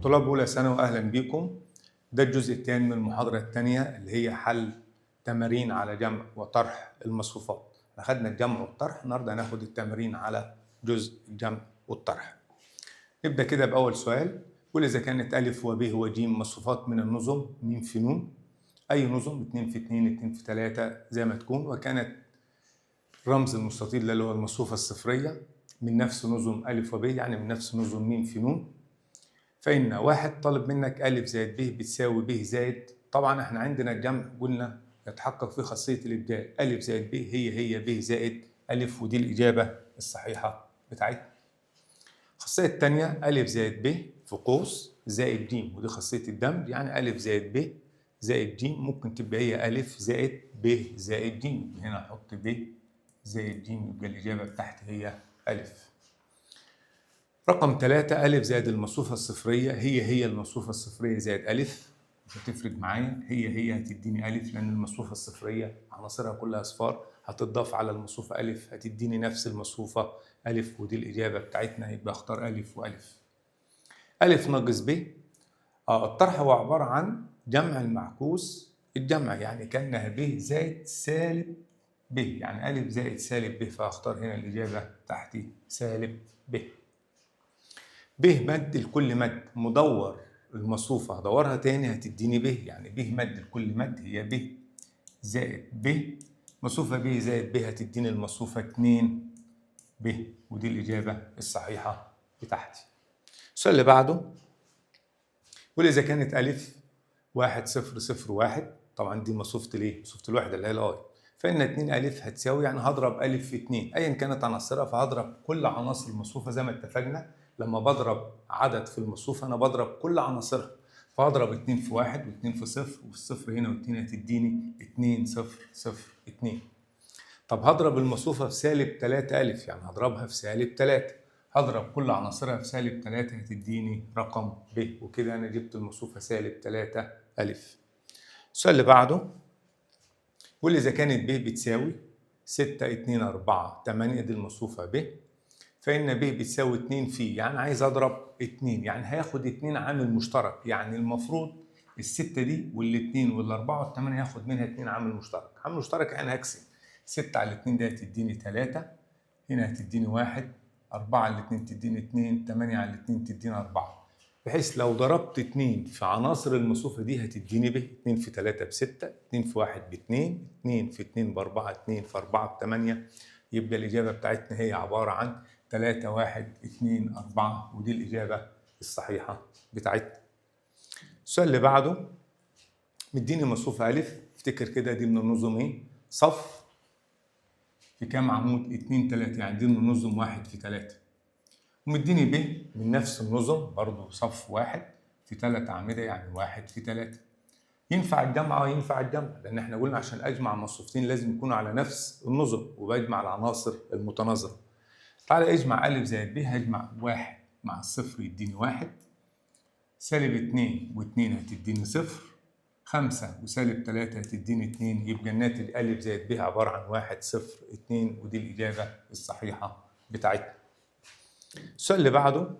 طلاب أولى ثانوي أهلا بكم. ده الجزء الثاني من المحاضرة الثانية اللي هي حل تمارين على جمع وطرح المصفوفات. أخذنا الجمع والطرح، النهارده هناخد التمارين على جزء الجمع والطرح. نبدأ كده بأول سؤال، يقول إذا كانت ألف وب وج مصفوفات من النظم م في ن، أي نظم 2 في 2 2 في 3 زي ما تكون، وكانت رمز المستطيل اللي هو المصفوفة الصفرية من نفس نظم ألف وب، يعني من نفس نظم م في ن. فإن واحد طالب منك ألف زائد ب بتساوي ب زائد، طبعا احنا عندنا الجمع قلنا يتحقق فيه خاصية الإبدال، ألف زائد ب هي ب زائد ألف، ودي الإجابة الصحيحة بتاعتنا. الخاصية الثانية ألف زائد ب في قوس زائد ج، ودي خاصية الدمج، يعني ألف زائد ب زائد ج ممكن تبقى هي ألف زائد ب زائد ج، هنا أحط ب زائد ج يبقى الإجابة بتاعتي هي ألف. رقم 3 ألف زائد المصفوفة الصفرية هي المصفوفة الصفرية زائد ألف، مش هتفرق معايا، هي هتديني ألف لأن المصفوفة الصفرية عناصرها كلها أصفار، هتضاف على المصفوفة ألف هتديني نفس المصفوفة ألف، ودي الإجابة بتاعتنا، يبقى اختار ألف وألف. ألف ناقص ب، الطرح هو عبارة عن جمع المعكوس الجمع، يعني كأنها ب زائد سالب ب، يعني ألف زائد سالب ب، فأختار هنا الإجابة تحتي سالب ب. ب مد لكل مد مدور المصفوفة هدورها تاني هتديني ب، يعني ب مد لكل مد هي ب زائد ب، مصفوفة ب زائد ب هتديني المصفوفة 2 ب، ودي الإجابة الصحيحة بتاعتي. السؤال اللي بعده يقول إذا كانت ألف 1 0 0 1، طبعا دي مصفوفة الإيه؟ مصفوفة الوحدة اللي هي الآي، فإن 2 ألف هتساوي، يعني هضرب ألف في 2 أيا كانت عناصرها، فهضرب كل عناصر المصفوفة زي ما اتفقنا، لما بضرب عدد في المصفوفة أنا بضرب كل عناصرها، فهضرب 2 في 1 و2 في 0 والصفر هنا و2 هتديني 2 0 0 2. طب هضرب المصفوفة في سالب 3 ألف، يعني هضربها في سالب 3، هضرب كل عناصرها في سالب 3 هتديني رقم ب، وكده أنا جبت المصفوفة سالب 3 ألف. السؤال اللي بعده يقول إذا كانت ب بتساوي 6 2 4 8، دي المصفوفة ب، فإن ب بتساوي 2 في، يعني عايز أضرب 2، يعني هياخد 2 عامل مشترك، يعني المفروض الستة دي والاتنين والأربعة والثمانية هاخد منها 2 عامل مشترك، عامل مشترك يعني هقسم 6 على 2 ده هتديني 3، هنا هتديني 1، 4 على 2 تديني 2، 8 على 2 تديني 4، بحيث لو ضربت 2 في عناصر المصفوفة دي هتديني ب 2 في 3 ب 6، 2 في 1 ب 2، 2 في 2 ب 4، 2 في 4 ب 8، يبقى الإجابة بتاعتنا هي عبارة عن 3 1 2 4، ودي الإجابة الصحيحة بتاعتنا. السؤال اللي بعده مديني مصفوفة ألف، افتكر كده دي من النظم إيه؟ صف في كام عمود؟ 2 3، يعني دي من النظم 1 في 3، ومديني ب من نفس النظم برضه صف 1 في 3 أعمدة، يعني 1 في 3. ينفع الجمع ينفع الجمع، لأن احنا قلنا عشان أجمع مصفوفتين لازم يكونوا على نفس النظم، وبجمع العناصر المتناظرة. تعالى اجمع ألف زائد ب، هجمع 1 مع الصفر يديني 1، سالب 2 و2 هتديني 0، 5 وسالب 3 هتديني 2، يبقى الناتج ألف زائد ب عبارة عن 1 0 2، ودي الإجابة الصحيحة بتاعتنا. السؤال اللي بعده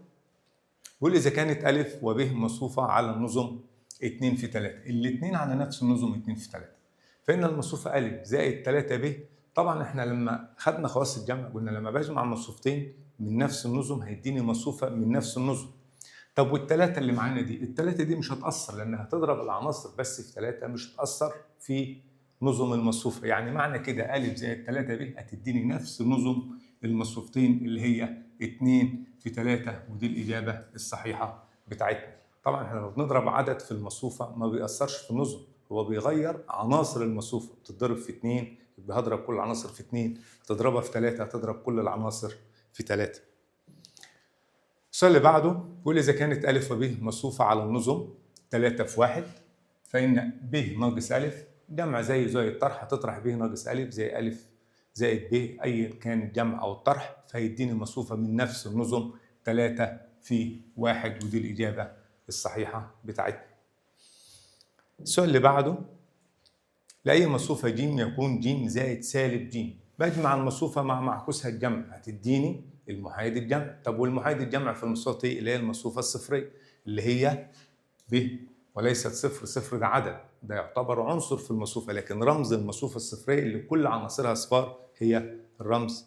بيقول إذا كانت ألف وب مصفوفة على النظم 2 في 3، الاثنين على نفس النظم 2 في 3، فإن المصفوفة ألف زائد 3 ب، طبعا احنا لما خدنا خواص الجمع قلنا لما بجمع مصفوفتين من نفس النظم هيديني مصفوفة من نفس النظم. طب والثلاثة اللي معانا دي، الثلاثة دي مش هتأثر لأنها هتضرب العناصر بس في 3، مش هتأثر في نظم المصفوفة، يعني معنى كده ألف زائد 3 ب هتديني نفس نظم المصفوفتين اللي هي 2 في 3، ودي الإجابة الصحيحة بتاعتنا. طبعا احنا لما بنضرب عدد في المصفوفة ما بيأثرش في النظم، هو بيغير عناصر المصفوفة، بتضرب في 2 يبقى هضرب كل العناصر في 2، هتضربها في 3 هتضرب كل العناصر في 3. السؤال اللي بعده بيقول إذا كانت ألف وب مصفوفة على النظم 3 في 1، فإن ب ناقص ألف جمع زي الطرح، هتطرح ب ناقص ألف زي ألف زائد ب أي كان الجمع أو الطرح، فهيديني مصفوفة من نفس النظم 3 في 1، ودي الإجابة الصحيحة بتاعتنا. السؤال اللي بعده لأي مصفوفة ج يكون ج زائد سالب ج، بجمع المصفوفة مع معكوسها الجمع هتديني المحايد الجمع. طب والمحايد الجمع في المصفوفة اللي هي المصفوفة الصفرية، اللي هي ب وليست صفر. صفر ده عدد، ده يعتبر عنصر في المصفوفة، لكن رمز المصفوفة الصفرية اللي كل عناصرها صفار هي الرمز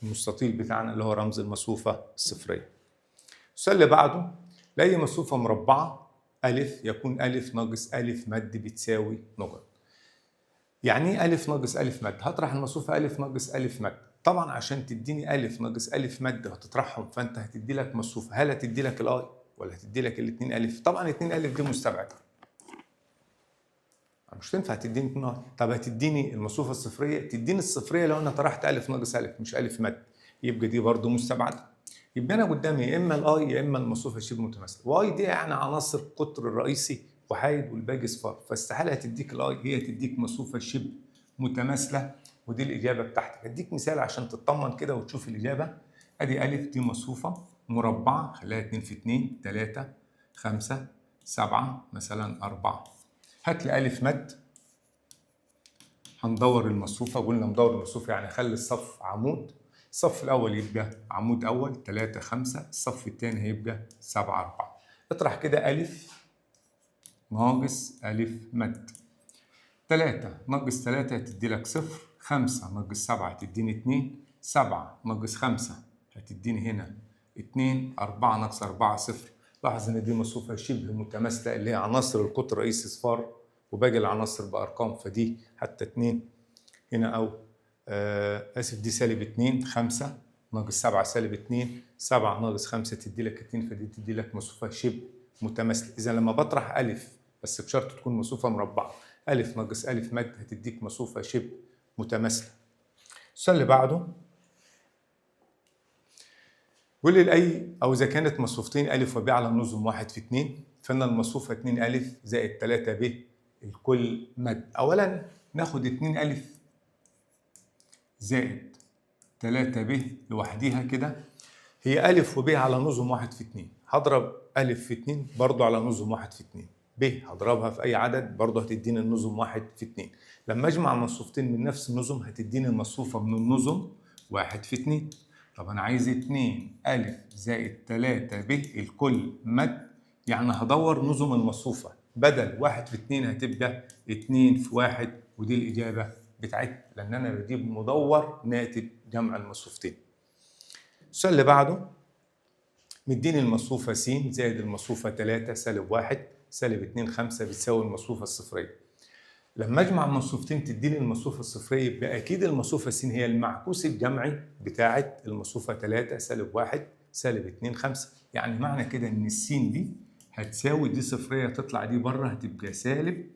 المستطيل بتاعنا اللي هو رمز المصفوفة الصفرية. السؤال اللي بعده، لأي مصفوفة مربعة ألف يكون ألف ناقص ألف مد بتساوي نقط. يعني إيه ألف ناقص ألف مد؟ هطرح المصفوفة ألف ناقص ألف مد. طبعا عشان تديني ألف ناقص ألف مد وهتطرحهم، فأنت هتدي لك مصفوفة، هل هتدي لك الآي ولا هتدي لك الاتنين ألف؟ طبعا اتنين ألف دي مستبعدة، مش تنفع تديني اتنين آي. طب هتديني المصفوفة الصفرية، تديني الصفرية لو أنا طرحت ألف ناقص ألف مش ألف مد، يبقى دي برضه مستبعدة. يبقى أنا قدامي يا إما الآي يا إما المصفوفة شبه متماثلة، وآي دي يعني عناصر القطر الرئيسي وحايد والباقي صفار، فاستحالة هتديك الآي، هي تديك مصفوفة شبه متماثلة، ودي الإجابة بتاعتك. أديك مثال عشان تطمن كده وتشوف الإجابة. أدي ألف دي مصفوفة مربعة، خليها 2 في 2 3 5 7 مثلا 4. هات لي ألف مد، هندور المصفوفة، قلنا ندور المصفوفة يعني خلي الصف عمود، الصف الأول يبقى عمود أول 3 5، الصف الثاني هيبقى 7 4. اطرح كده ألف ناقص ألف مد، 3 ناقص 3 هتدي لك صفر، 5 ناقص 7 هتديني 2، 7 ناقص 5 هتديني هنا 2، 4 ناقص 4 صفر. لاحظ ان دي مصفوفة شبه متماثلة اللي هي عناصر القطر الرئيسي صفار وباقي العناصر بأرقام، فدي حتى 2 هنا أو آسف دي سالب 2، 5 ناقص 7 سالب 2، 7 ناقص 5 تدي لك 2، فدي تدي لك مصفوفة شبه متماثلة. إذا لما بطرح ألف بس بشرط تكون مصفوفة مربعة، ألف ناقص ألف مد هتديك مصفوفة شبه متماثلة. السؤال اللي بعده بيقول لي لأي أو إذا كانت مصفوفتين ألف وب على نظم 1 في 2، فإن المصفوفة 2 ألف زائد 3 ب الكل مد. أولا ناخد 2 ألف زائد 3 ب لوحديها كده، هي ألف وب على نظم 1 في 2، هضرب ألف في 2 برضه على نظم 1 في 2، ب هضربها في أي عدد برضه هتديني النظم 1 في 2. لما أجمع مصفوفتين من نفس النظم هتديني مصفوفة من النظم 1 في 2. طب أنا عايز 2 ألف زائد 3 ب الكل مد، يعني هدور نظم المصفوفة، بدل 1 في 2 هتبقى 2 في 1، ودي الإجابة بتاعتنا لأن أنا بجيب مدور ناتج جمع المصفوفتين. السؤال اللي بعده مديني المصفوفة س زائد المصفوفة 3 سالب 1 سالب 2 5 بتساوي المصفوفة الصفرية. لما اجمع مصفوفتين تديني المصفوفة الصفرية، يبقى أكيد المصفوفة س هي المعكوس الجمعي بتاعة المصفوفة 3 سالب 1 سالب 2 5. يعني معنى كده إن السين دي هتساوي دي صفرية، تطلع دي بره هتبقى سالب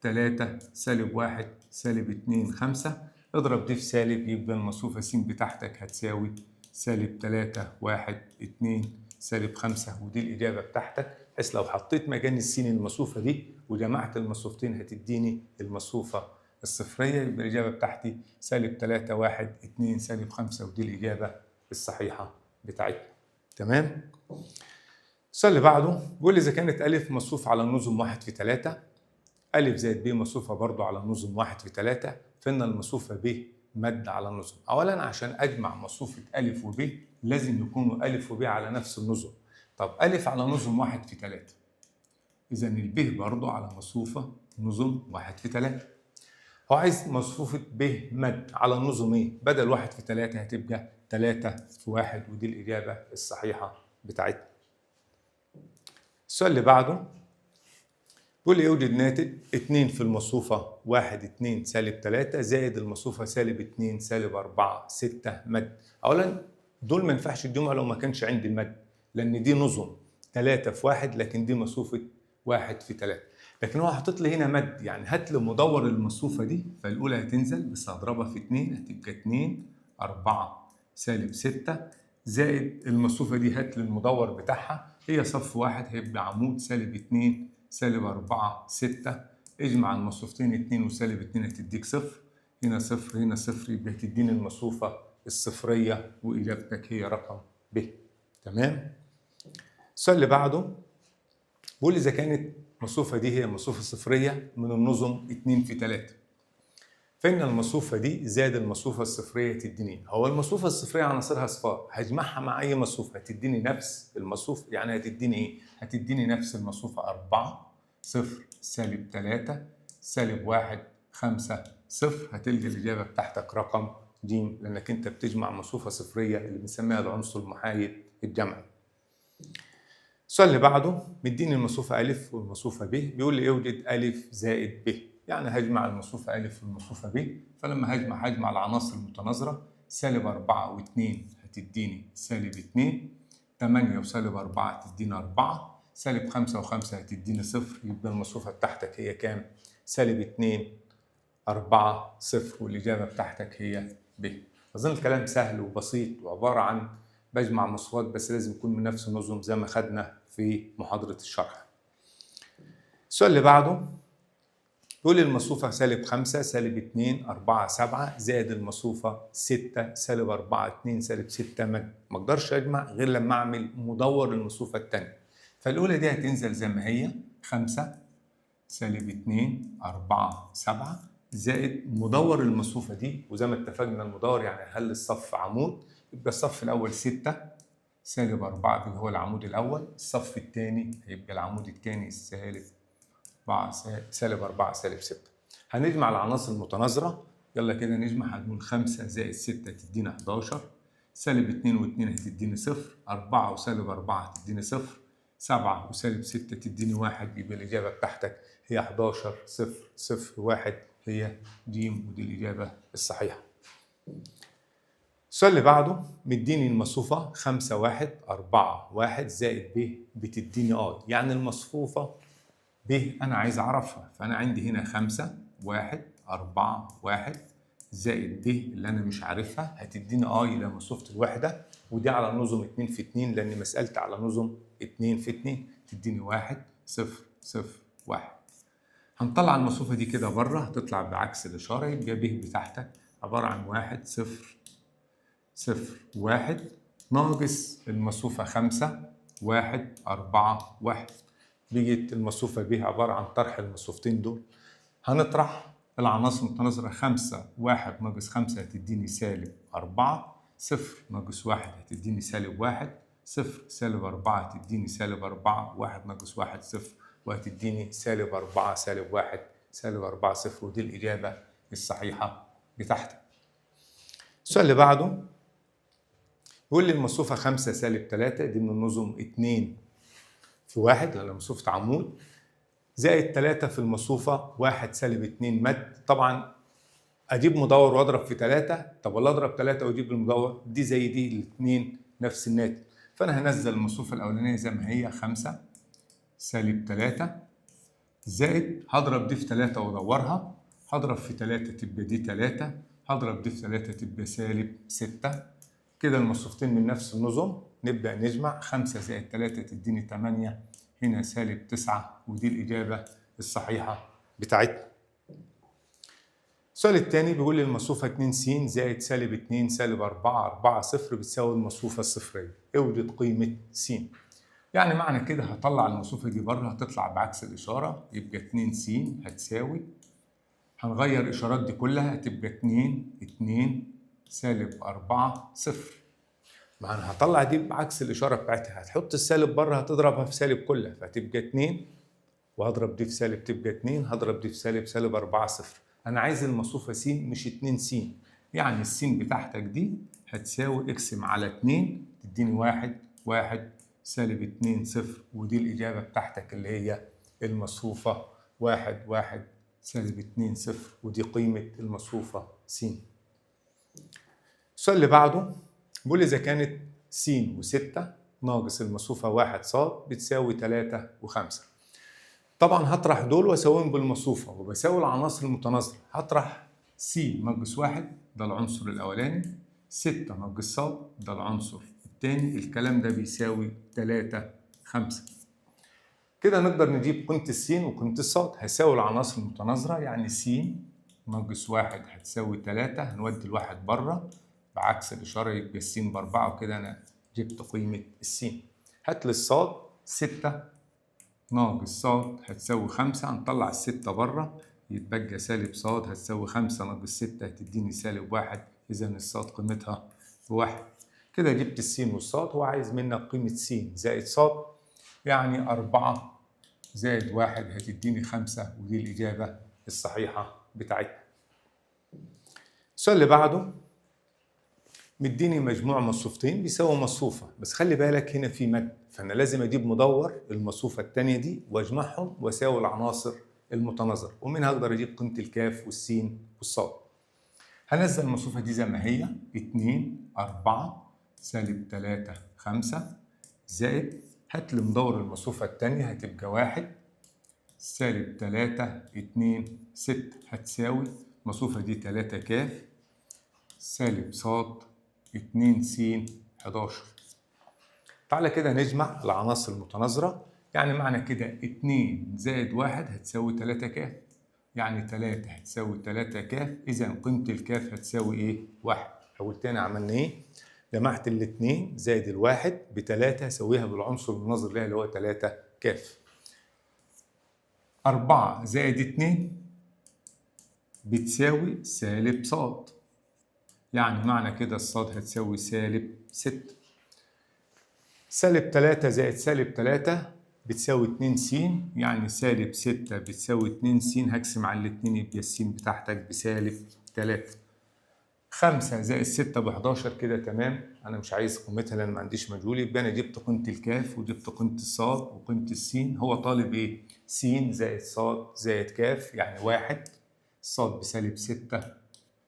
3 سالب 1 سالب 2 5. اضرب دي في سالب، يبقى المصفوفة س بتاعتك هتساوي سالب 3 1 2 سالب 5، ودي الإجابة بتاعتك. بحيث لو حطيت مكان السين المصفوفة دي وجمعت المصفوفتين هتديني المصفوفة الصفرية، يبقى الإجابة بتاعتي سالب 3 1 2 سالب 5، ودي الإجابة الصحيحة بتاعتنا. تمام؟ السؤال اللي بعده بيقول لي إذا كانت ألف مصفوفة على النظم 1 في 3، ألف زائد ب مصفوفة برضو على نظم 1 في 3، فإن المصفوفة ب مد على النظم. أولا عشان أجمع مصفوفة ألف وب لازم يكونوا ألف وب على نفس النظم. طب ألف على نظم 1 في 3، إذا الب برضو على مصفوفة نظم 1 في 3. هو عايز مصفوفة ب مد على النظم إيه؟ بدل 1 في 3 هتبقى 3 في 1، ودي الإجابة الصحيحة بتاعتنا. السؤال اللي بعده بيقول لي يوجد ناتج 2 في المصفوفة 1 2 سالب 3 زائد المصفوفة سالب 2 سالب 4 6 مد. أولا دول ما ينفعش الجمع لو ما كانش عندي المد، لأن دي نظم 3 في 1 لكن دي مصفوفة 1 في 3. لكن هو حاطط لي هنا مد، يعني هات لي مدور المصفوفة دي، فالأولى هتنزل بس هضربها في 2 هتبقى 2 4 سالب 6 زائد المصفوفة دي هات لي المدور بتاعها، هي صف 1 هيبقى عمود سالب 2 سالب 4 6. اجمع المصفوفتين 2 وسالب 2 هتديك صفر، هنا صفر هنا صفر، يبقى هتديني المصفوفة الصفرية وإجابتك هي رقم ب. تمام؟ السؤال اللي بعده بيقول إذا كانت المصفوفة دي هي مصفوفة صفرية من النظم 2 في 3، فإن المصفوفة دي زائد المصفوفة الصفرية تديني. هو المصفوفة الصفرية عناصرها صفار، هجمعها مع أي مصفوفة هتديني نفس المصفوفة. يعني هتديني إيه؟ هتديني نفس المصفوفة 4 0 سالب 3 سالب 1 5 0. هتلقى الإجابة بتاعتك رقم ج، لأنك أنت بتجمع مصفوفة صفرية اللي بنسميها العنصر المحايد الجمعي. السؤال اللي بعده مديني المصفوفة أ والمصفوفة ب، بيقول لي اوجد أ زائد ب. يعني هجمع المصفوفة أ والمصفوفة ب، فلما هجمع العناصر المتناظرة. سالب 4 و2 هتديني سالب 2، 8 وسالب 4 هتديني 4، سالب 5 و5 هتديني 0. يبقى المصفوفة بتاعتك هي كام؟ سالب 2 4 0، والإجابة بتاعتك هي ب. أظن الكلام سهل وبسيط وعبارة عن بجمع مصفوفات، بس لازم يكون من نفس النظم زي ما خدنا في محاضرة الشرح. السؤال اللي بعده بيقول لي المصفوفة سالب 5 سالب 2 4 7 زائد المصفوفة 6 سالب 4 2 سالب 6. ما اقدرش اجمع غير لما اعمل مدور المصفوفة الثانية. فالأولى دي هتنزل زي ما هي 5 سالب 2 4 7 زائد مدور المصفوفة دي، وزي ما اتفقنا المدور يعني هل الصف عمود، يبقى الصف الأول 6 سالب 4 اللي هو العمود الأول، الصف الثاني هيبقى العمود الثاني سالب 4 سالب 4 سالب 6. هنجمع العناصر المتناظرة. يلا كده نجمع. هنقول 5 زائد 6 تدينا 11، سالب 2 و2 هتديني 0، 4 وسالب 4 هتديني 0، 7 وسالب 6 تديني 1. يبقى الإجابة بتاعتك هي 11 0 0 1 هي ج، ودي الإجابة الصحيحة. السؤال اللي بعده مديني المصفوفة 5 1 4 1 زائد ب بتديني يعني المصفوفة ب أنا عايز أعرفها. فأنا عندي هنا 5 1 4 1 زائد ب اللي أنا مش عارفها هتديني إلى مصفوفة الوحدة، ودي على نظم 2 في 2 لأن مسألتي على نظم 2 في 2 تديني 1 0 0 1. هنطلع المصفوفة دي كده بره، هتطلع بعكس الإشارة، يبقى ب بتاعتك عبارة عن 1 0 0 1 ناقص المصفوفة 5 1 4 1. بقت المصفوفة ب عبارة عن طرح المصفوفتين دول. هنطرح العناصر المتناظرة. 5 1 ناقص 5 هتديني سالب 4، 0 ناقص 1 هتديني سالب 1، 0 سالب 4 هتديني سالب 4، 1 ناقص 1 0 وهتديني سالب 4 سالب 1 سالب 4 0، ودي الإجابة الصحيحة بتاعتك. السؤال اللي بعده يقول لي المصفوفة 5 سالب 3 دي من النظم 2 في 1 لأن مصفوفة عمود، زائد 3 في المصفوفة 1 سالب 2 مد. طبعا أجيب مدور وأضرب في 3، طب ولا أضرب 3 وأجيب المدور؟ دي زي دي الاثنين نفس الناتج. فأنا هنزل المصفوفة الأولانية زي ما هي 5 سالب 3 زائد هضرب دي في 3 وأدورها، هضرب في 3 تبقى دي 3، هضرب دي في 3 تبقى سالب 6. كده المصفوفتين من نفس النظم. نبدأ نجمع. 5 زائد 3 تديني 8، هنا سالب 9، ودي الإجابة الصحيحة بتاعتنا. السؤال الثاني بيقول لي المصفوفة 2 س زائد سالب 2 سالب 4 4 0 بتساوي المصفوفة الصفرية. اوجد قيمة س. يعني معنى كده هطلع المصفوفة دي بره، هتطلع بعكس الإشارة، يبقى 2 س هتساوي، هنغير الإشارات دي كلها، هتبقى 2 سالب 4 0. معنى هطلع دي بعكس الإشارة بتاعتها، هتحط السالب بره هتضربها في سالب كلها، فتبقى 2 وهضرب دي في سالب تبقى 2، هضرب دي في سالب 4 0. أنا عايز المصفوفة س مش 2 س، يعني السين بتاعتك دي هتساوي اقسم على 2 تديني 1 1 سالب 2 0، ودي الإجابة بتاعتك اللي هي المصفوفة 1 1 سالب 2 0، ودي قيمة المصفوفة س. السؤال اللي بعده بيقول إذا كانت س و6 ناقص المصفوفة 1 ص بتساوي 3 و5. طبعا هطرح دول واساويهم بالمصفوفة وبساوي العناصر المتناظرة. هطرح س ناقص 1 ده العنصر الأولاني، 6 ناقص ص ده العنصر الثاني، الكلام ده بيساوي 3 5. كده نقدر نجيب قيمة السين وقيمة الصاد. هيساوي العناصر المتناظرة، يعني س ناقص 1 هتساوي 3، هنودي الواحد بره بعكس الإشارة يبقى السين ب4، وكده أنا جبت قيمة السين. هات لي الصاد. 6 ناقص ص هتساوي 5، هنطلع ال6 بره يتبقى سالب ص هتساوي 5 ناقص 6 هتديني سالب 1. إذا الص قيمتها ب1. كده جبت السين والصاد. هو عايز منك قيمة س زائد ص، يعني 4 زائد 1 هتديني 5، ودي الإجابة الصحيحة بتاعتنا. السؤال اللي بعده مديني مجموع مصفوفتين بيساوي مصفوفة، بس خلي بالك هنا في مد، فأنا لازم أجيب مدور المصفوفة التانية دي وأجمعهم وأساوي العناصر المتناظرة، ومنها أقدر أجيب قيمة الكاف والسين والصاد. هنزل المصفوفة دي زي ما هي 2 4 سالب 3 5 زائد، هات لي مدور المصفوفة التانية هتبقى 1 سالب 3 2 6 هتساوي المصفوفة دي 3 كاف سالب ص 2 س 11. تعالى كده نجمع العناصر المتناظرة، يعني معنى كده 2 زائد 1 هتساوي 3 كاف، يعني 3 هتساوي 3 كاف، إذا قيمة الكاف هتساوي إيه؟ 1. أول تاني عملنا إيه؟ جمعت الاتنين زائد الواحد ب3 هساويها بالعنصر المناظر لها اللي هو 3 كاف. 4 زائد 2 بتساوي سالب ص، يعني معنى كده الصاد هتساوي سالب 6. سالب 3 زائد سالب 3 بتساوي 2 س، يعني سالب 6 بتساوي 2 س، هقسم على الاتنين يبقى الس بتاعتك بسالب 3. 5 زائد 6 ب 11 كده تمام، أنا مش عايز قيمتها لأن ما عنديش مجهول، يبقى أنا جبت قيمة الكاف وجبت قيمة الصاد وقيمة السين. هو طالب إيه؟ س زائد صاد زائد كاف، يعني 1. الصاد بسالب 6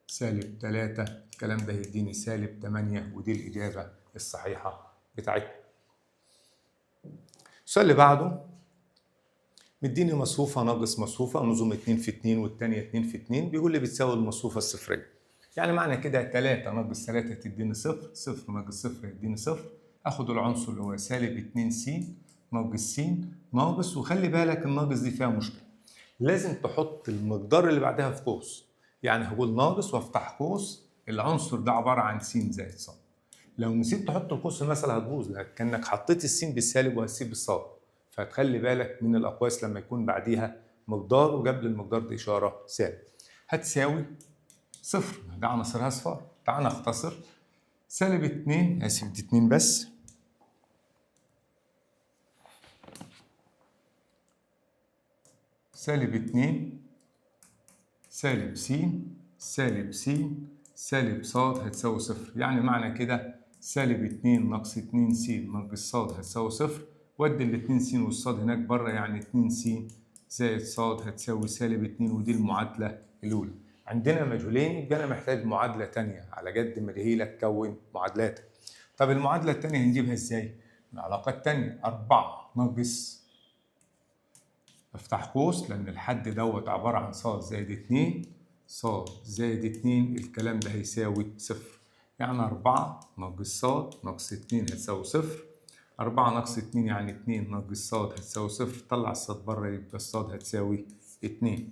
سالب 3، الكلام ده يديني سالب 8، ودي الإجابة الصحيحة بتاعتنا. السؤال اللي بعده مديني مصفوفة ناقص مصفوفة، نظم 2 في 2 والتانية 2 في 2، بيقول لي بتساوي المصفوفة الصفرية. يعني معنى كده 3 ناقص 3 تديني 0، 0 ناقص 0 يديني 0. آخد العنصر اللي هو سالب 2 س ناقص س ناقص، وخلي بالك الناقص دي فيها مشكلة، لازم تحط المقدار اللي بعدها في قوس، يعني هقول ناقص وافتح قوس، العنصر ده عبارة عن س زائد ص. لو نسيت تحط القوس المسألة هتبوظ، لكنك حطيت السين بالسالب وهتسيب الصاد، فتخلي بالك من الأقواس لما يكون بعديها مقدار وقبل المقدار دي إشارة سالب. هتساوي 0، ده عناصرها صفار. تعال نختصر، سالب 2 آسف دي 2 بس، سالب 2 سالب س سالب س سالب ص هتساوي 0، يعني معنى كده سالب 2 ناقص 2 س ناقص ص هتساوي 0، ودي ال 2 س والصاد هناك بره، يعني 2 س زائد ص هتساوي سالب 2، ودي المعادلة الأولى. عندنا مجهولين، يبقى أنا محتاج معادلة تانية على قد ما هي لك كون معادلاتك. طب المعادلة التانية هنجيبها إزاي؟ العلاقة التانية 4 ناقص، افتح قوس لأن الحد دوت عبارة عن ص زائد 2، ص زائد 2 الكلام ده هيساوي 0، يعني 4 ناقص ص ناقص 2 هتساوي 0. 4 ناقص 2 يعني 2 ناقص ص هتساوي 0، طلع الصاد بره يبقى الصاد هتساوي 2.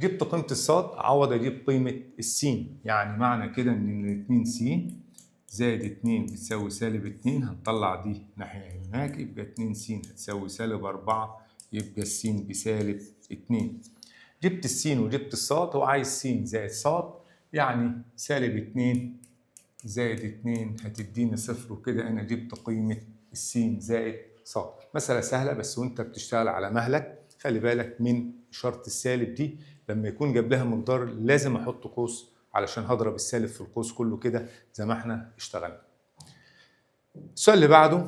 جبت قيمة الصاد، عوض أجيب قيمة السين، يعني معنى كده إن ال 2 س زائد 2 بتساوي سالب 2، هنطلع دي ناحية هناك يبقى 2 س هتساوي سالب 4، يبقى السين بسالب 2. جبت السين وجبت الصاد، هو عايز س زائد صاد، يعني سالب 2 زائد 2 هتديني 0، وكده أنا جبت قيمة السين زائد صاد. مسألة سهلة بس وأنت بتشتغل على مهلك، خلي بالك من إشارة السالب دي، لما يكون قبلها مقدار لازم أحط قوس علشان هضرب السالب في القوس كله كده زي ما احنا اشتغلنا. السؤال اللي بعده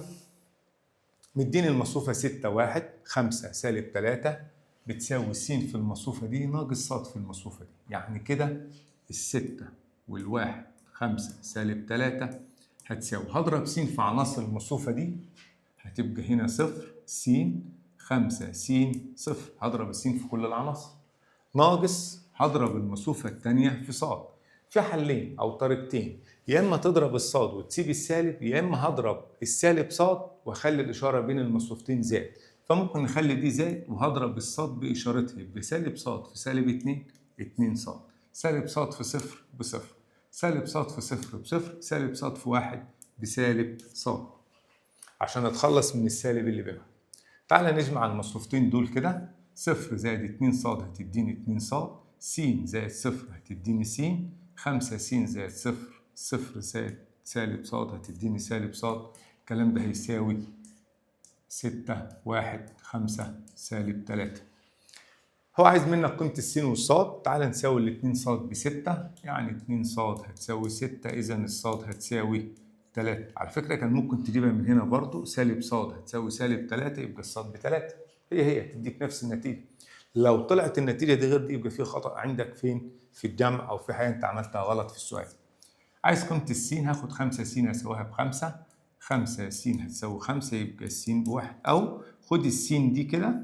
مديني المصفوفة 6 1 5 سالب 3 بتساوي س في المصفوفة دي ناقص ص في المصفوفة دي، يعني كده الستة والواحد 5 سالب 3 هتساوي، هضرب س في عناصر المصفوفة دي هتبقى هنا 0 س 5 س 0، هضرب الس في كل العناصر، ناقص هضرب المصفوفة الثانية في ص. في حلين أو طريقتين، يا إما تضرب الصاد وتسيب السالب، يا إما هضرب السالب صاد وأخلي الإشارة بين المصفوفتين زائد، فممكن نخلي دي زائد وهضرب الصاد بإشارتها بسالب صاد في سالب 2 2 صاد، سالب صاد في 0 بصفر، سالب صاد في 0 بصفر، سالب صاد في 1 بسالب صاد، عشان أتخلص من السالب اللي بينهم. تعالى نجمع المصفوفتين دول كده، 0 زائد 2 صاد هتديني 2 صاد، س زائد صفر هتديني س، 5 س زائد صفر، صفر زائد سالب ص هتديني سالب ص، الكلام ده هيساوي 6 1 5 سالب 3. هو عايز منك قيمة السين والصاد، تعال نساوي الاتنين صاد بستة، يعني 2 صاد هتساوي 6، إذا الصاد هتساوي 3. على فكرة كان ممكن تجيبها من هنا برضو، سالب صاد هتساوي سالب 3 يبقى الصاد ب3، هي تديك نفس النتيجة. لو طلعت النتيجة دي غير دي يبقى في خطأ عندك فين؟ في الجمع أو في حاجة أنت عملتها غلط في السؤال. عايز قيمة السين، هاخد 5 س هساويها ب5، 5 س هتساوي 5 يبقى السين ب1، أو خد السين دي كده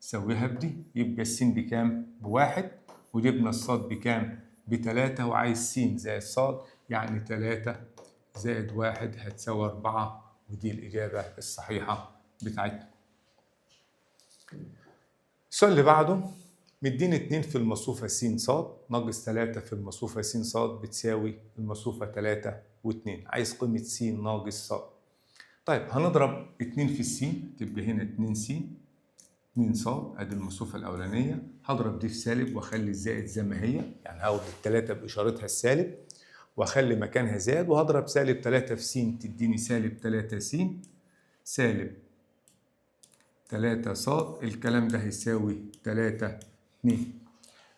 سويها بدي، يبقى السين بكام؟ ب1، وجبنا الصاد بكام؟ ب3، وعايز س زائد صاد يعني 3 زائد 1 هتساوي 4، ودي الإجابة الصحيحة بتاعتنا. السؤال اللي بعده مديني 2 في المصفوفة س ص ناقص 3 في المصفوفة س ص بتساوي المصفوفة 3 و2، عايز قيمة س ناقص ص. طيب هنضرب 2 في السين تبقى هنا 2 س 2 ص، ادي المصفوفة الأولانية، هضرب دي في سالب واخلي الزائد زي ما هي، يعني هاخد التلاتة بإشارتها السالب واخلي مكانها زائد، وهضرب سالب 3 في س تديني سالب 3 س سالب 3 ص، الكلام ده هيساوي 3 2.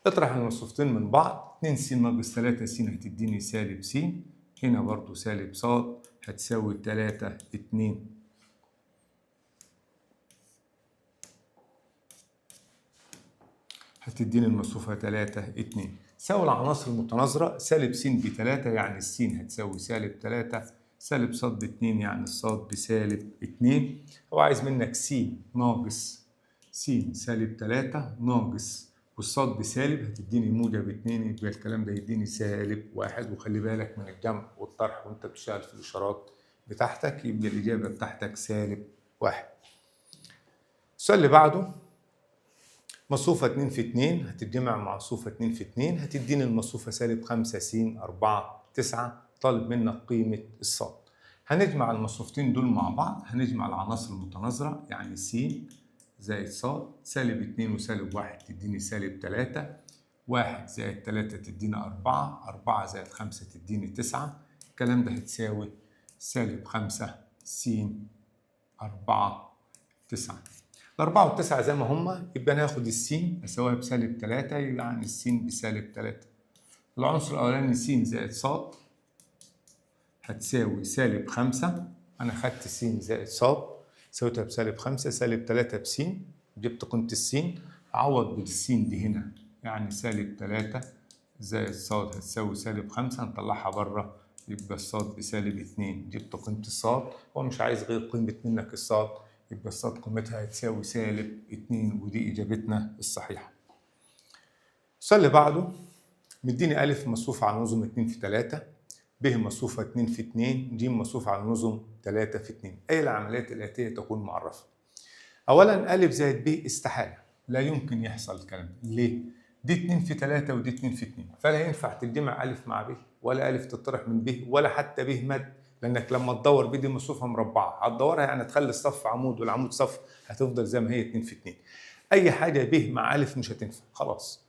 اطرح المصفوفتين من بعض، 2 س ناقص 3 س هتديني سالب س، هنا برضو سالب ص هتساوي 3 2. هتديني المصفوفة 3 2. ساوي العناصر المتناظرة، سالب س ب3 يعني الس هتساوي سالب 3، سالب ص ب2 يعني الصاد بسالب 2. هو عايز منك س ناقص س سالب 3 ناقص والصاد بسالب هتديني موجب 2، يبقى الكلام ده يديني سالب 1. وخلي بالك من الجمع والطرح وانت بتشتغل في الإشارات بتاعتك، يبقى الإجابة بتاعتك سالب 1. السؤال اللي بعده مصفوفة 2 في 2 هتتجمع مع مصفوفة 2 في 2 هتديني المصفوفة سالب 5 س 4 9، طالب منك قيمة الصاد. هنجمع المصفوفتين دول مع بعض، هنجمع العناصر المتناظرة، يعني س زائد ص، سالب 2 وسالب 1 تديني سالب 3، 1 زائد 3 تديني 4، 4 زائد 5 تديني 9، الكلام ده هتساوي سالب 5 س 4 9. الأربعة والتسعة زي ما هما، يبقى أنا هاخد السين أساويها بسالب 3، يعني السين بسالب 3. العنصر الأولاني س زائد ص هتساوي سالب 5، أنا خدت س زائد ص سويتها بسالب 5، سالب 3 بس، جبت قيمة السين، أعوض بالسين دي هنا، يعني سالب 3 زائد ص هتساوي سالب 5، نطلعها بره يبقى الصاد بسالب 2، جبت قيمة الصاد، هو مش عايز غير قيمة منك الصاد، يبقى الصاد قيمتها هتساوي سالب 2، ودي إجابتنا الصحيحة. السؤال اللي بعده مديني أ مصفوفة على نظم 2 في 3، ب مصفوفة 2 في 2، ج مصفوفة على نظم 3 في 2. أي العمليات الآتية تكون معرفة؟ أولا أ زائد ب استحالة، لا يمكن يحصل الكلام ده. ليه؟ دي 2 في 3 ودي 2 في 2، فلا ينفع تجمع أ مع ب، ولا أ تطرح من ب، ولا حتى ب مد، لأنك لما تدور ب دي مصفوفة مربعة، هتدورها يعني تخلي الصف عمود والعمود صف، هتفضل زي ما هي 2 في 2. أي حاجة ب مع أ مش هتنفع خلاص.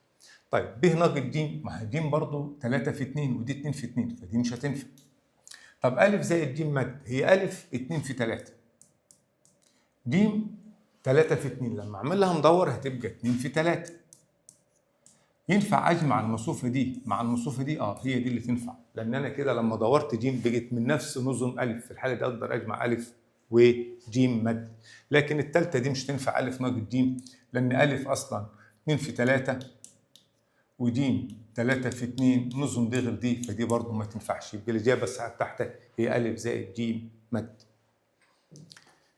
طيب ب ناقص ج، ما هي ج برضه 3 في 2 ودي 2 في 2، فدي مش هتنفع. طب أ زائد ج مد، هي أ 2 في 3، ج 3 في 2، لما اعمل لها مدور هتبقى 2 في 3. ينفع اجمع المصفوفه دي مع المصفوفه دي؟ هي دي اللي تنفع، لان انا كده لما دورت ج بقت من نفس نظم ا، في الحاله دي اقدر اجمع ا وج مد. لكن الثالثه دي مش تنفع، ا ناقص ج، لان ا اصلا 2 في 3 وج 3 في 2، نظم دي غير دي، فدي برضه ما تنفعش، يبقى الاجابه الصحيحه بتاعتك هي ا زائد ج مد.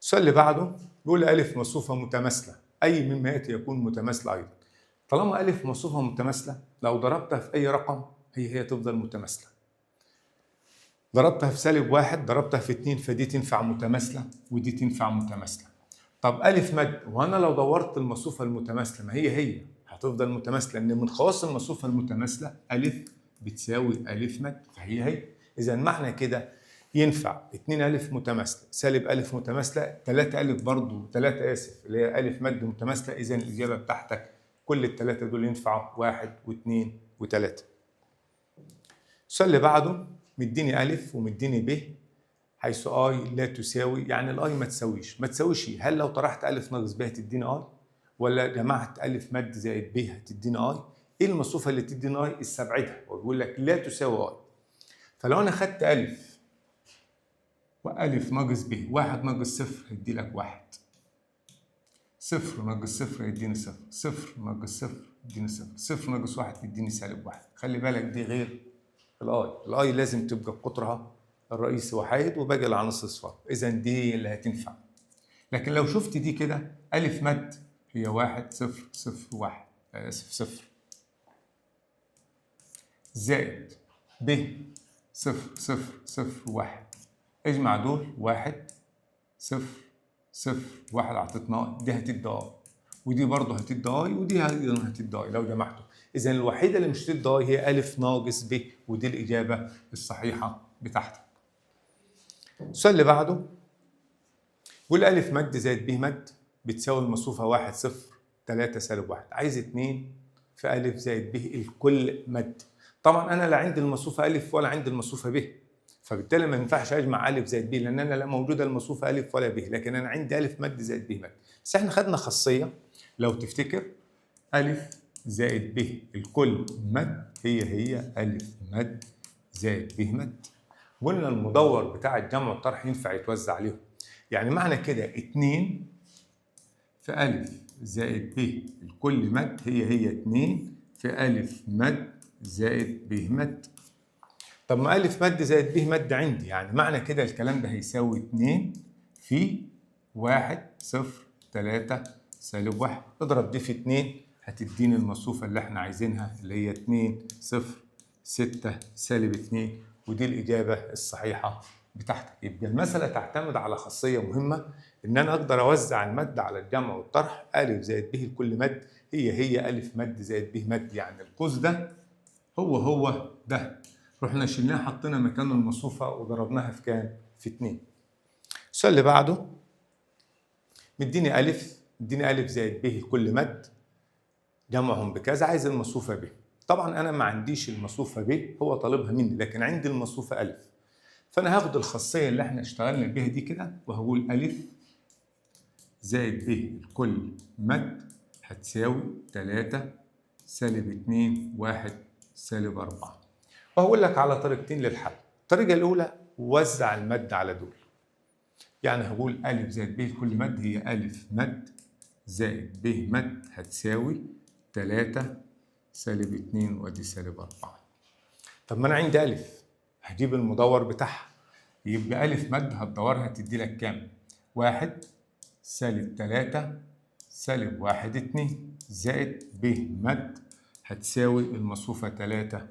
السؤال اللي بعده بيقول أ مصفوفة متماثلة، أي مما يأتي يكون متماثلة أيضا. طالما أ مصفوفة متماثلة، لو ضربتها في أي رقم هي تفضل متماثلة. ضربتها في سالب 1، ضربتها في 2، فدي تنفع متماثلة ودي تنفع متماثلة. طب أ مد، وأنا لو دورت المصفوفة المتماثلة ما هي هتفضل متماثلة، لأن من خواص المصفوفة المتماثلة أ بتساوي أ مد، فهي. إذا معنى كده ينفع 2 أ متماثلة سالب أ متماثلة، 3 أ برضه 3 آسف اللي هي أ مد متماثلة، إذا الإجابة بتاعتك كل الثلاثة دول ينفعوا 1 و2 و3. السؤال اللي بعده مديني ألف ومديني ب حيث اي لا تساوي، يعني الاي ما تساويش ايه؟ هل لو طرحت ألف ناقص ب هتديني اي؟ ولا جمعت ألف مد زائد ب هتديني اي؟ ايه المصفوفة اللي تديني اي؟ استبعدها، وبيقول لك لا تساوي اي. فلو انا خدت ألف وألف ناقص ب، 1 ناقص صفر هيدي لك 1، صفر ناقص صفر يديني صفر، صفر ناقص صفر يديني صفر، صفر ناقص 1 يديني -1. خلي بالك دي غير الاي لازم تبقى قطرها الرئيسي وحيد وباقي العناصر صفار، اذا دي اللي هتنفع. لكن لو شفت دي كده ألف مد هي 1 0 0 1 صفر زائد ب 0 0 0 1، اجمع دول 1 0 0 1 اعطتنا دي هتدي اي، ودي برضه هتدي اي، ودي هتدي اي لو جمعته. اذا الوحيده اللي مش هتدي اي هي الف ناقص ب، ودي الاجابه الصحيحه بتاعتك. السؤال اللي بعده بيقول الف مد زائد ب مد بتساوي المصفوفه 1 0 3 سالب 1. عايز 2 في الف زائد ب الكل مد. طبعا انا لا عندي المصفوفه الف ولا عندي المصفوفه ب، فبالتالي ما ينفعش اجمع الف زائد ب لان انا لا موجوده المصفوفه الف ولا ب، لكن انا عندي الف مد زائد ب مد. بس احنا خدنا خاصيه لو تفتكر، الف زائد ب الكل مد هي الف مد زائد ب مد. قلنا المدور بتاع الجمع والطرح ينفع يتوزع عليهم، يعني معنى كده 2 في الف زائد ب الكل مد هي 2 في الف مد زائد ب مد. طب ما ألف مد زائد ب مد عندي، يعني معنى كده الكلام ده هيساوي 2 في 1 0 3 سالب 1. اضرب دي في 2 هتديني المصفوفة اللي احنا عايزينها اللي هي 2 0 6 سالب 2، ودي الإجابة الصحيحة بتاعتك. يبقى المسألة تعتمد على خاصية مهمة، إن أنا أقدر أوزع المد على الجمع والطرح. ألف زائد ب الكل مد هي ألف مد زائد ب مد، يعني القوس ده هو ده، رحنا شلناه حطينا مكانه المصفوفة وضربناها في كام؟ في 2. السؤال اللي بعده مديني ألف زائد ب الكل مد جمعهم بكذا، عايز المصفوفة ب. طبعا أنا ما عنديش المصفوفة ب، هو طالبها مني، لكن عندي المصفوفة ألف. فأنا هاخد الخاصية اللي احنا اشتغلنا بيها دي كده وهقول ألف زائد ب الكل مد هتساوي 3 سالب 2 1 سالب 4. وهقول لك على طريقتين للحل. الطريقة الأولى وزع المد على دول، يعني هقول ألف زائد ب الكل مد هي ألف مد زائد ب مد هتساوي 3 سالب 2 وادي سالب 4. طب ما أنا عندي ألف هجيب المدور بتاعها، يبقى ألف مد هتدورها تدي لك كام؟ 1 سالب 3 سالب 1 2 زائد ب مد هتساوي المصفوفة 3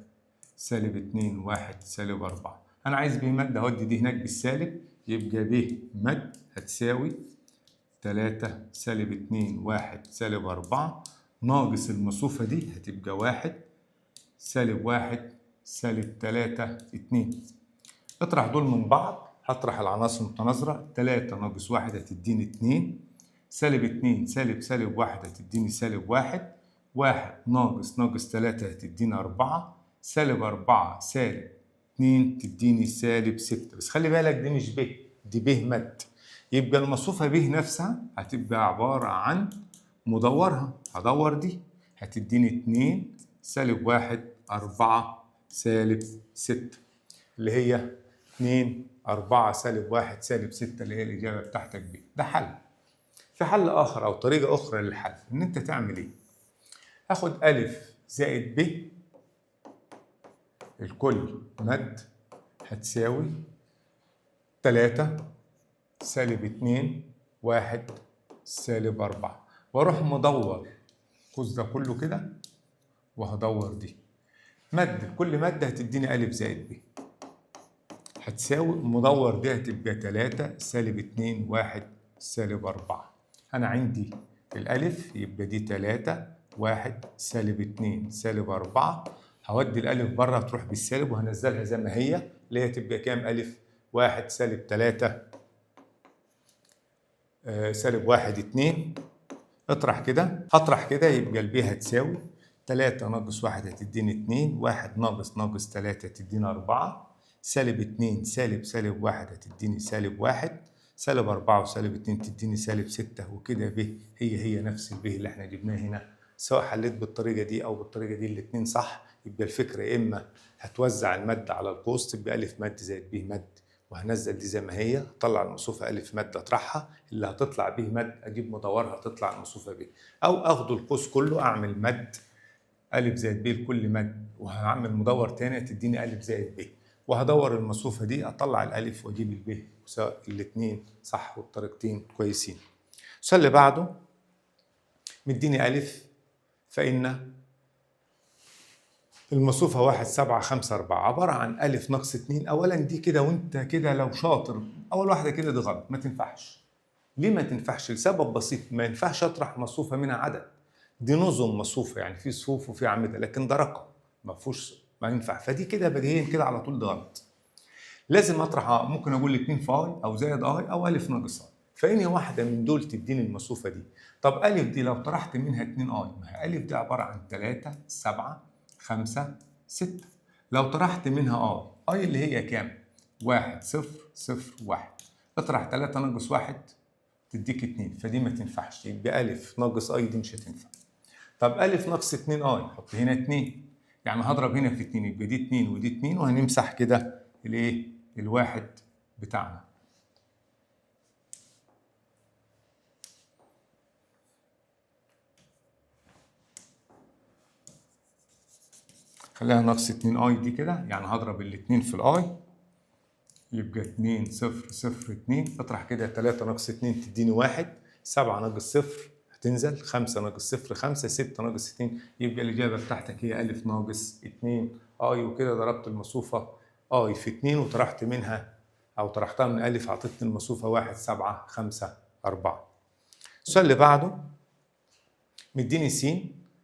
سالب 2 1 سالب 4. أنا عايز ب مد هودي دي هناك بالسالب، يبقى ب مد هتساوي 3 سالب 2 1 سالب 4 ناقص المصفوفة دي هتبقى 1 سالب 1 سالب 3 2. اطرح دول من بعض، هطرح العناصر المتناظرة، 3 ناقص 1 هتديني 2 سالب 2 سالب 1 هتديني سالب 1 1 ناقص 3 هتديني 4 سالب 4 سالب 2 تديني سالب 6. بس خلي بالك دي مش ب، دي ب مد، يبقى المصفوفة ب نفسها هتبقى عبارة عن مدورها. هدور دي هتديني 2 سالب 1 4 سالب 6 اللي هي 2 4 سالب 1 سالب 6 اللي هي الإجابة بتاعتك ب. ده حل. في حل آخر أو طريقة أخرى للحل، إن أنت تعمل إيه؟ هاخد ألف زائد ب الكل مد هتساوي 3 سالب 2 1 سالب 4، واروح مدور القوس ده كله كده وهدور دي مد، كل مادة هتديني ألف زائد ب هتساوي مدور دي هتبقى 3 سالب 2 1 سالب 4. أنا عندي الألف يبقى دي 3 1 سالب 2 سالب 4، هودي الألف بره تروح بالسالب وهنزلها زي ما هي اللي هي تبقى كام؟ ألف 1 سالب 3 سالب 1 2. اطرح كده، هطرح كده يبقى الب هتساوي 3 ناقص 1 هتديني 2، 1 ناقص 3 هتديني 4، سالب 2 سالب 1 هتديني سالب 1، سالب 4 وسالب 2 تديني سالب 6، وكده ب هي نفس الب اللي احنا جبناها هنا. سواء حليت بالطريقة دي أو بالطريقة دي الاتنين صح. يبقى الفكرة يا إما هتوزع المادة على القوس تبقى أ مد زائد ب مد، وهنزل دي زي ما هي، اطلع المصفوفه أ مد اطرحها، اللي هتطلع ب مد اجيب مدورها تطلع المصفوفه ب، او اخد القوس كله اعمل مد أ زائد ب لكل مد، وهعمل مدور تاني تديني أ زائد ب، وهدور المصفوفه دي اطلع الألف واجيب الب، سواء الاثنين صح والطريقتين كويسين. السؤال اللي بعده مديني أ، فإن المصفوفة 1 7 5 4 عبارة عن أ ناقص 2. أولا دي كده وأنت كده لو شاطر أول واحدة كده دي غلط، ما تنفعش. ليه ما تنفعش؟ لسبب بسيط، ما ينفعش أطرح مصفوفة منها عدد. دي نظم مصفوفة يعني في صفوف وفي أعمدة، لكن ده رقم ما فيهوش، ما ينفع. فدي كده بديهيا كده على طول ده غلط. لازم أطرح، ممكن أقول 2 في أي أو زائد أي أو أ ناقص أي، فإنهي واحدة من دول تديني المصفوفة دي؟ طب أ دي لو طرحت منها 2 أي، ما هي أ دي عبارة عن 3 7 5 6. لو طرحت منها اي اللي هي كام؟ 1 0 0 1. اطرح 3 ناقص 1 تديك 2، فدي ما تنفعش. يبقى أ ناقص اي دي مش هتنفع. طب أ ناقص 2 اي، حط هنا 2، يعني هضرب هنا في 2، يبقى دي 2 ودي 2، وهنمسح كده الايه؟ الواحد بتاعنا. خليها ناقص 2 اي دي كده، يعني هضرب الاتنين في الاي، يبقى 2 0 0 2. اطرح كده 3 ناقص 2 تديني 1، 7 ناقص 0 هتنزل، 5 ناقص 0 5، 6 ناقص 2. يبقى الإجابة بتاعتك هي أ ناقص 2 اي. وكده ضربت المصفوفة اي في 2 وطرحت منها أو طرحتها من أ، عطتني المصفوفة 1 7 5 4. السؤال اللي بعده مديني س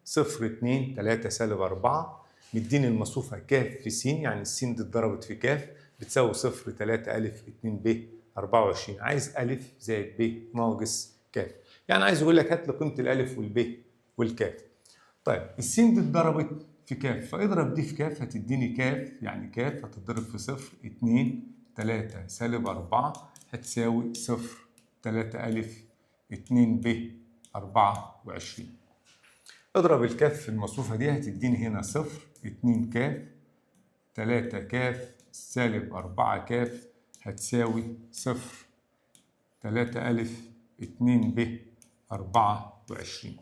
0 2 3 سالب 4، مديني المصفوفة ك في س، يعني الس دي اتضربت في ك بتساوي 0 3 أ 2 ب 24. عايز أ زائد ب ناقص ك، يعني عايز يقول لك هات لي قيمة الألف والب والكاف. طيب الس دي اتضربت في ك، فاضرب دي في ك هتديني ك، يعني ك هتتضرب في 0 2 3 سالب 4 هتساوي 0 3 أ 2 ب 24. اضرب الكاف في المصفوفة دي هتديني هنا 0 2 ك 3 ك سالب 4 ك هتساوي 0 3 أ 2 ب 24.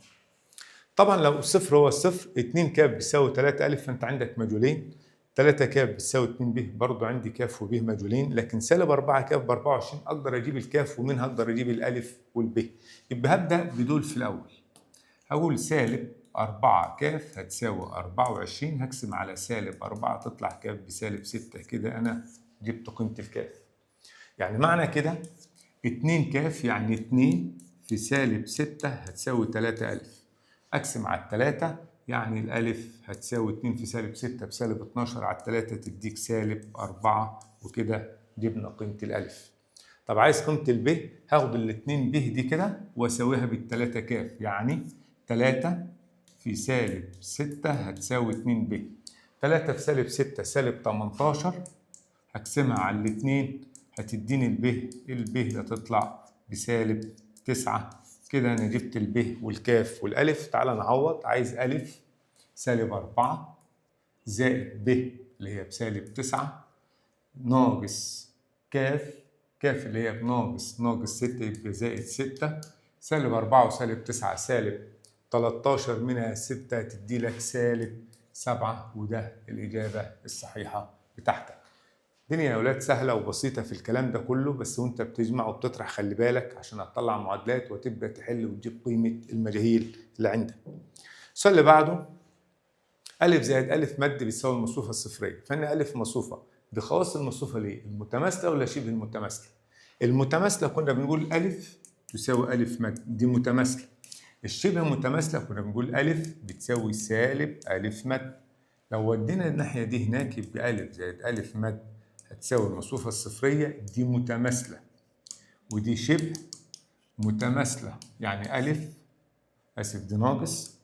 طبعا لو الصفر هو الصفر، 2 ك بيساوي 3 أ، فانت عندك مجهولين، 3 ك بتساوي 2 ب، برضه عندي ك وب مجهولين، لكن سالب 4 ك ب 24 اقدر اجيب الكاف ومنها اقدر اجيب الالف والب. يبقى هبدا بدول في الاول. هقول سالب 4 ك هتساوي 24، هقسم على سالب 4 تطلع ك بسالب 6، كده أنا جبت قيمة الكاف. يعني معنى كده 2 ك يعني 2 في سالب 6 هتساوي 3000. أقسم على 3 يعني الألف هتساوي 2 في سالب 6 بسالب 12 على 3 تديك سالب 4، وكده جبنا قيمة الألف. طب عايز قيمة الب، هاخد الاتنين ب دي كده واساويها بالتلاتة كاف، يعني 3 في سالب 6 هتساوي 2 ب. 3 في سالب 6 سالب 18، هقسمها على الاتنين هتديني الب هتطلع بسالب 9. كده أنا جبت الب والكاف والألف. تعالى نعوض. عايز ألف سالب 4 زائد ب اللي هي بسالب 9 ناقص كاف اللي هي بناقص 6 يبقى زائد 6، سالب 4 وسالب 9 سالب 13 منها 6 تدي لك سالب 7، وده الإجابة الصحيحة بتاعتك. الدنيا يا أولاد سهلة وبسيطة في الكلام ده كله، بس وأنت بتجمع وبتطرح خلي بالك عشان هتطلع معادلات وتبدأ تحل وتجيب قيمة المجاهيل اللي عندك. السؤال اللي بعده أ زائد أ مد بيساوي المصفوفة الصفرية. فإن أ مصفوفة بخواص المصفوفة ليه؟ المتماثلة ولا شبه المتماثلة؟ المتماثلة كنا بنقول أ تساوي أ مد، دي متماثلة. الشبه متماثلة كنا بنقول أ بتساوي سالب أ مد. لو ودينا الناحية دي هناك يبقى أ زائد أ مد هتساوي المصفوفة الصفرية، دي متماثلة ودي شبه متماثلة، يعني أ آسف دي ناقص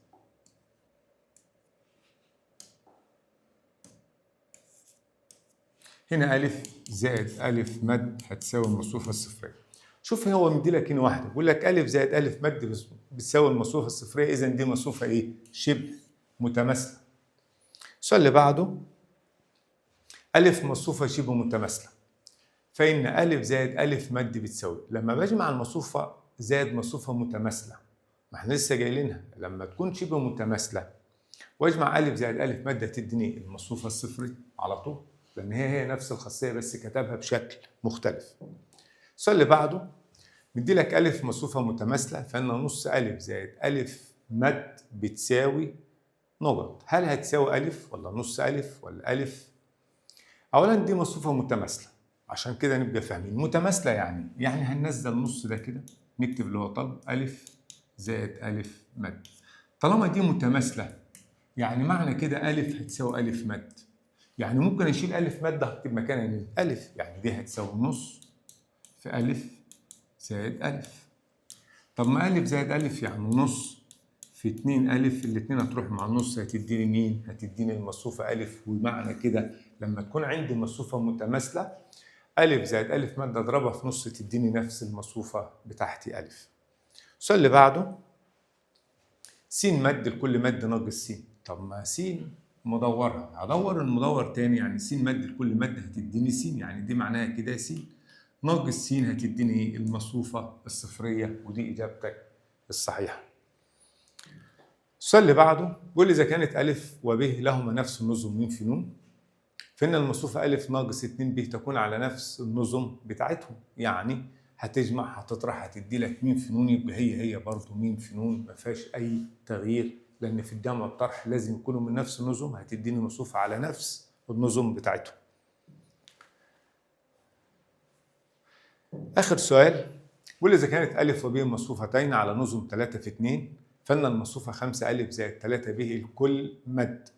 هنا ألف زائد ألف مد هتساوي المصفوفة الصفرية. شوف هو مدي لك هنا واحدة بيقول لك ألف زائد ألف مد بتساوي المصفوفة الصفرية، إذا دي مصفوفة إيه؟ شبه متماثلة. السؤال اللي بعده ألف مصفوفة شبه متماثلة، فإن ألف زائد ألف مد بتساوي، لما بجمع المصفوفة زائد مصفوفة متماثلة، ما احنا لسه جايلينها لما تكون شبه متماثلة واجمع ألف زائد ألف مد هتديني المصفوفة الصفري على طول، لأن هي نفس الخاصية بس كتبها بشكل مختلف. السؤال اللي بعده مدي لك ألف مصفوفة متماثلة، فإن نص ألف زائد ألف مد بتساوي نقط. هل هتساوي ألف ولا نص ألف ولا ألف؟ أولا دي مصفوفة متماثلة، عشان كده نبقى فاهمين متماثلة يعني هننزل نص ده كده، نكتب اللي هو طلب ألف زائد ألف مد. طالما دي متماثلة يعني معنى كده ألف هتساوي ألف مد، يعني ممكن أشيل ألف مد هكتب مكانها ألف، يعني دي هتساوي نص في ألف زائد ألف. طب ما ألف زائد ألف يعني نص في 2 ألف، الاتنين هتروح مع النص هتديني مين؟ هتديني المصفوفة ألف. ومعنى كده لما تكون عندي مصفوفة متماثلة ألف زائد ألف مد أضربها في نص تديني نفس المصفوفة بتاعتي ألف. السؤال اللي بعده س مد لكل مد ناقص س. طب ما س مدورها، هدور المدور تاني، يعني س مد لكل مد هتديني س، يعني دي معناها كده س ناقص س هتديني المصفوفة الصفرية، ودي إجابتك الصحيحة. السؤال اللي بعده بيقول لي إذا كانت ألف وب لهما نفس النظم م في ن، فإن المصفوفة ألف ناقص 2 ب تكون على نفس النظم بتاعتهم، يعني هتجمع هتطرح هتدي لك م في ن، يبقى هي برضه م في ن، ما فيهاش أي تغيير، لأن في الجمع والطرح لازم يكونوا من نفس النظم، هتديني مصفوفة على نفس النظم بتاعتهم. آخر سؤال بيقول إذا كانت ألف وب مصفوفتين على نظم 3 في 2، فإن المصفوفة 5 ألف زائد 3 ب الكل مد.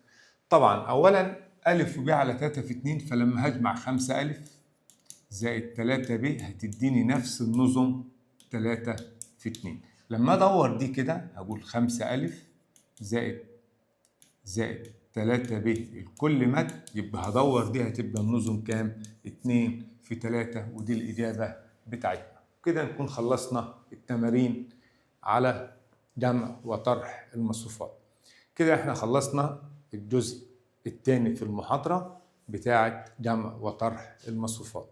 طبعا أولا ألف وب على 3 في 2، فلما هجمع 5 ألف زائد 3 ب هتديني نفس النظم 3 في 2. لما أدور دي كده هقول 5 ألف زائد 3 ب الكل مد، يبقى هدور دي هتبقى النظم كام؟ 2 في 3، ودي الإجابة بتاعتنا. كده نكون خلصنا التمارين على جمع وطرح المصفوفات. كده احنا خلصنا الجزء الثاني في المحاضرة بتاعة جمع وطرح المصفوفات.